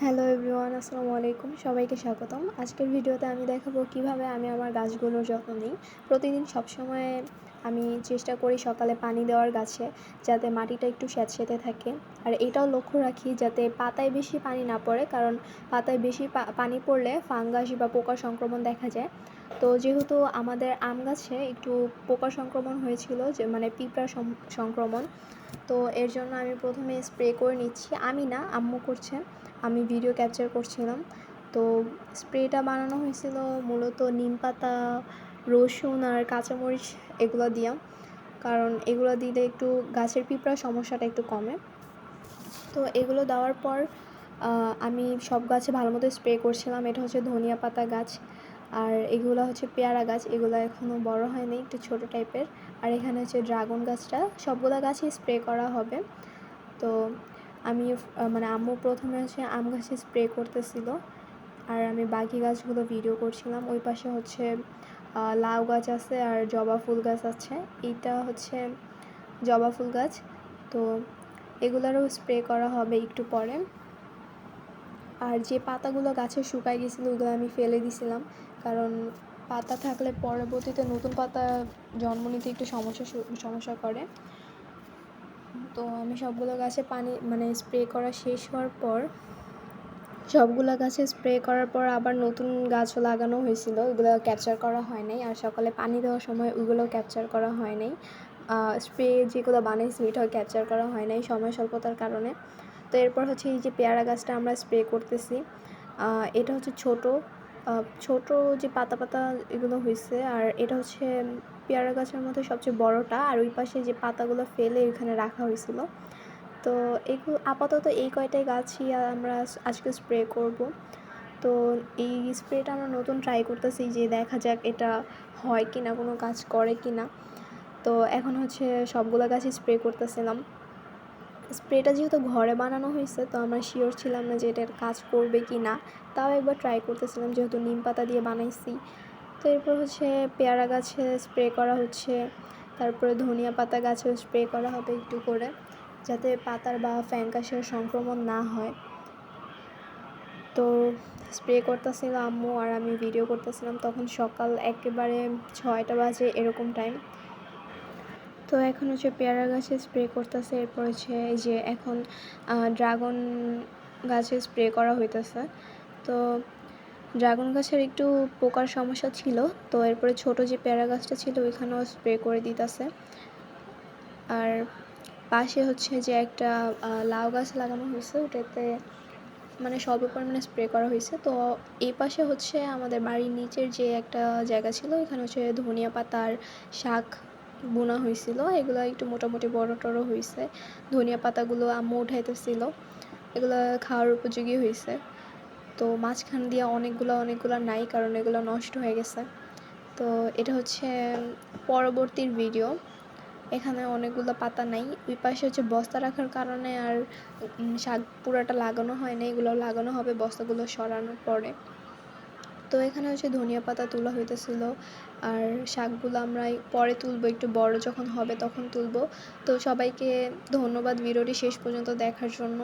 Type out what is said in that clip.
Hello everyone, আসসালামু আলাইকুম। সবাইকে স্বাগতম। আজকের ভিডিওতে আমি দেখাবো কিভাবে আমি আমার গাছগুলোর যত্ন নিই। প্রতিদিন সবসময় আমি চেষ্টা করি সকালে পানি দেওয়ার গাছে, যাতে মাটিটা একটু স্যাঁতসেঁতে থাকে। আর এটাও লক্ষ্য রাখি যাতে পাতায় বেশি পানি না পড়ে, কারণ পাতায় বেশি পানি পড়লে ফাঙ্গাস বা পোকার সংক্রমণ দেখা যায়। তো যেহেতু আমাদের আম গাছে একটু পোকার সংক্রমণ হয়েছিল, যে মানে পিঁপড়ার সংক্রমণ, তো এর জন্য আমি প্রথমে স্প্রে করে নিচ্ছি। আমি না, আম্মু করছে, আমি ভিডিও ক্যাপচার করছিলাম। তো স্প্রেটা বানানো হয়েছিল মূলত নিম পাতা, রসুন আর কাঁচামরিচ এগুলো দিয়া, কারণ এগুলো দিলে একটু গাছের পিঁপড়ার সমস্যাটা একটু কমে। তো এগুলো দেওয়ার পর আমি সব গাছে ভালো মতো স্প্রে করছিলাম। এটা হচ্ছে ধনিয়া পাতা গাছ, আর এগুলো হচ্ছে পেয়ারা গাছ। এগুলো এখনও বড় হয়নি, একটু ছোট টাইপের। আর এখানে হচ্ছে ড্রাগন গাছটা। সবগুলো গাছই স্প্রে করা হবে। তো আমি মানে আম্মু প্রথমে হচ্ছে আম গাছে স্প্রে করতেছিল, আর আমি বাকি গাছগুলো ভিডিও করছিলাম। ওই পাশে হচ্ছে লাউ গাছ আছে আর জবা ফুল গাছ আছে। এইটা হচ্ছে জবা ফুল গাছ। তো এগুলোরও স্প্রে করা হবে একটু পরে। আর যে পাতাগুলো গাছে শুকায় গেছিলো ওগুলো আমি ফেলে দিছিলাম, কারণ পাতা থাকলে পরবর্তীতে নতুন পাতা জন্ম নিতে একটু সমস্যা করে। তো আমি সবগুলো গাছে পানি মানে স্প্রে করা শেষ হওয়ার পর, সবগুলো গাছে স্প্রে করার পর আবার নতুন গাছও লাগানো হয়েছিল, ওগুলো ক্যাপচার করা হয় নাই। আর সকালে পানি দেওয়ার সময় ওইগুলো ক্যাপচার করা হয় নাই। স্প্রে যেগুলো বানাইছি ওইটাও ক্যাপচার করা হয় নাই সময় স্বল্পতার কারণে। তো এরপর হচ্ছে এই যে পেয়ারা গাছটা আমরা স্প্রে করতেছি। এটা হচ্ছে ছোট যে পাতা পাতা এগুলো হয়েছে, আর এটা হচ্ছে পেয়ারা গাছের মধ্যে সবচেয়ে বড়টা। আর ওই পাশে যে পাতাগুলো ফেলে ওইখানে রাখা হয়েছিল। তো এগুলো আপাতত এই কয়টাই গাছই আমরা আজকে স্প্রে করব। তো এই স্প্রেটা আমরা নতুন ট্রাই করতেছি, যে দেখা যাক এটা হয় কি না, কোনো কাজ করে কি না। তো এখন হচ্ছে সবগুলো গাছই স্প্রে করতেছিলাম। স্প্রেটা যেহেতু ঘরে বানানো হয়েছে, তো আমরা শিওর ছিলাম না যে এটার কাজ করবে কি না। তাও একবার ট্রাই করতেছিলাম, যেহেতু নিম পাতা দিয়ে বানাইছি। তো এরপর হচ্ছে পেয়ারা গাছে স্প্রে করা হচ্ছে, তারপরে ধনিয়া পাতা গাছেও স্প্রে করা হবে একটু করে, যাতে পাতার বা ফ্যাঙ্গাসের সংক্রমণ না হয়। তো স্প্রে করতেছিল আম্মু আর আমি ভিডিও করতেছিলাম। তখন সকাল একেবারে 6টা বাজে এরকম টাইম। তো এখন হচ্ছে পেয়ারা গাছে স্প্রে করতেছে। এরপর হচ্ছে এই যে এখন ড্রাগন গাছে স্প্রে করা হইতেছে। তো ড্রাগন গাছের একটু পোকার সমস্যা ছিল, তো এরপরে ছোট যে পেয়ারা গাছটা ছিল ওইখানেও স্প্রে করে দিতেছে। আর পাশে হচ্ছে যে একটা লাউ গাছ লাগানো হয়েছে, ওটাতে মানে স্বল্প পরিমাণে স্প্রে করা হয়েছে। তো এই পাশে হচ্ছে আমাদের বাড়ির নিচের যে একটা জায়গা ছিল, এখানে হচ্ছে ধনিয়া পাতার শাক বোনা হয়েছিল। এগুলো একটু মোটামুটি বড় টড়ো হয়েছে। ধনিয়া পাতাগুলো আম্মু উঠাইতেছিল, এগুলো খাওয়ার উপযোগী হয়েছে। তো মাঝখান দিয়ে অনেকগুলো নাই, কারণ এগুলো নষ্ট হয়ে গেছে। তো এটা হচ্ছে পরবর্তীর ভিডিও। এখানে অনেকগুলো পাতা নাই। ওই পাশে হচ্ছে বস্তা রাখার কারণে আর শাক পুরাটা লাগানো হয় না, এগুলো লাগানো হবে বস্তাগুলো সরানোর পরে। তো এখানে হচ্ছে ধনিয়া পাতা তোলা হইতেছিল, আর শাকগুলো আমরা পরে তুলবো, একটু বড় যখন হবে তখন তুলবো। তো সবাইকে ধন্যবাদ ভিডিওটি শেষ পর্যন্ত দেখার জন্য।